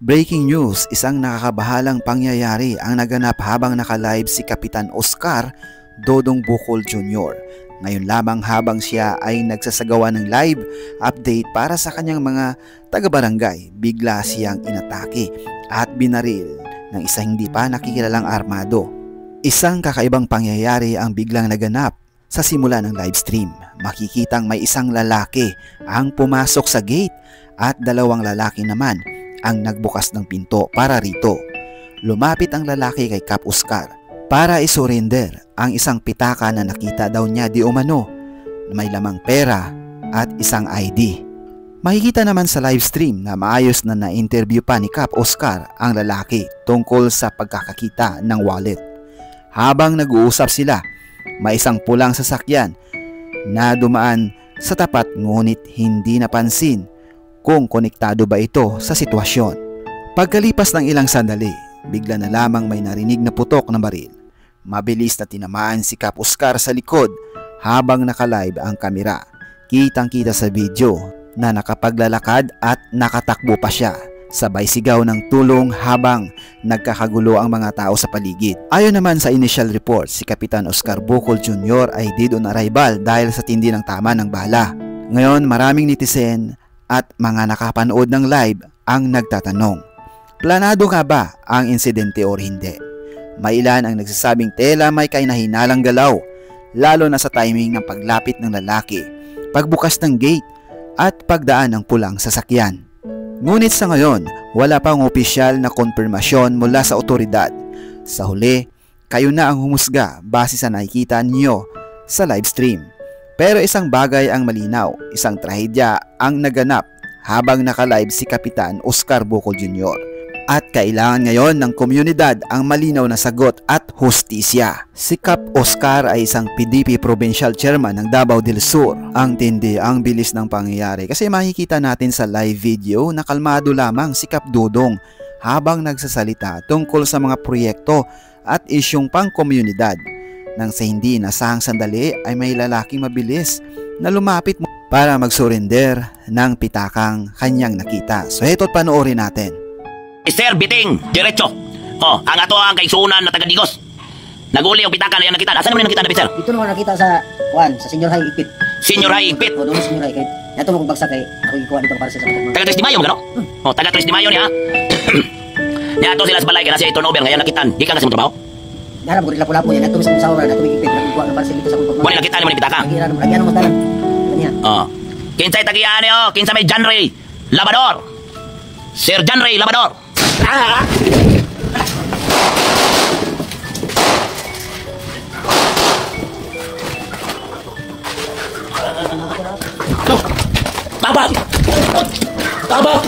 Breaking news, isang nakakabahalang pangyayari ang naganap habang naka-live si Kapitan Oscar Dodong Bukol Jr. Ngayon lamang habang siya ay nagsasagawa ng live update para sa kanyang mga taga-barangay, bigla siyang inatake at binaril ng isang hindi pa nakikilalang armado. Isang kakaibang pangyayari ang biglang naganap sa simula ng live stream. Makikitang may isang lalaki ang pumasok sa gate at dalawang lalaki naman ang nagbukas ng pinto para rito. Lumapit ang lalaki kay Kap Oscar para isurrender ang isang pitaka na nakita daw niya di umano na may lamang pera at isang ID. Makikita naman sa live stream na maayos na na-interview pa ni Kap Oscar ang lalaki tungkol sa pagkakakita ng wallet. Habang nag-uusap sila, may isang pulang sasakyan na dumaan sa tapat ngunit hindi napansin kung konektado ba ito sa sitwasyon. Pagkalipas ng ilang sandali, bigla na lamang may narinig na putok ng baril. Mabilis na tinamaan si Kap Oscar sa likod habang naka-live ang kamera. Kitang-kita sa video na nakapaglalakad at nakatakbo pa siya. Sabay sigaw ng tulong habang nagkakagulo ang mga tao sa paligid. Ayon naman sa initial report, si Kapitan Oscar Bukol Jr. ay dead on arrival dahil sa tindi ng tama ng bala. Ngayon maraming netizen at mga nakapanood ng live ang nagtatanong, planado nga ba ang insidente o hindi? May ilan ang nagsasabing tela may kahinahinalang galaw, lalo na sa timing ng paglapit ng lalaki, pagbukas ng gate at pagdaan ng pulang sasakyan. Ngunit sa ngayon, wala pang opisyal na konfirmasyon mula sa otoridad. Sa huli, kayo na ang humusga base sa nakikita niyo sa live stream. Pero isang bagay ang malinaw, isang trahedya ang naganap habang naka-live si Kapitan Oscar Bukol Jr. At kailangan ngayon ng komunidad ang malinaw na sagot at hustisya. Si Kap Oscar ay isang PDP Provincial Chairman ng Davao del Sur. Ang tindi, ang bilis ng pangyayari kasi makikita natin sa live video na kalmado lamang si Kap Dodong habang nagsasalita tungkol sa mga proyekto at isyong pang-komunidad. Nang sa hindi nasahang sandali ay may lalaking mabilis na lumapit para mag-surrender ng pitakang kanyang nakita. So ito't panoorin natin. Sir Biting, diretso. Ang ato ang kaigsuunan na taga-Digos. Naguli ang pitaka na yan nakita. Asan naman yung nakita na, sir? Dito naman nakita sa Senior High Ipit. Senior High Ipit? O, doon sa Senior High. Kaya nato mo kong bagsak kay ako ikuha dito para sa taga 3 de Mayo, gano? Taga 3 de Mayo niya. Niya to sila sa balay kaya nasa turnover ngayon nakitan. Di ka kasi mo trabaho? Garap ko rin lapo-lapo yan. Nato sa usawa na tumig ipit. Nagkuha ng parcel dito sa kong wala nakita naman yung pitaka? Lagyan mo tanan. Kinsay tagiyan niyo? Kinsa may John Ray Labador? Sir John Ray Labador. Tabak! Tabak!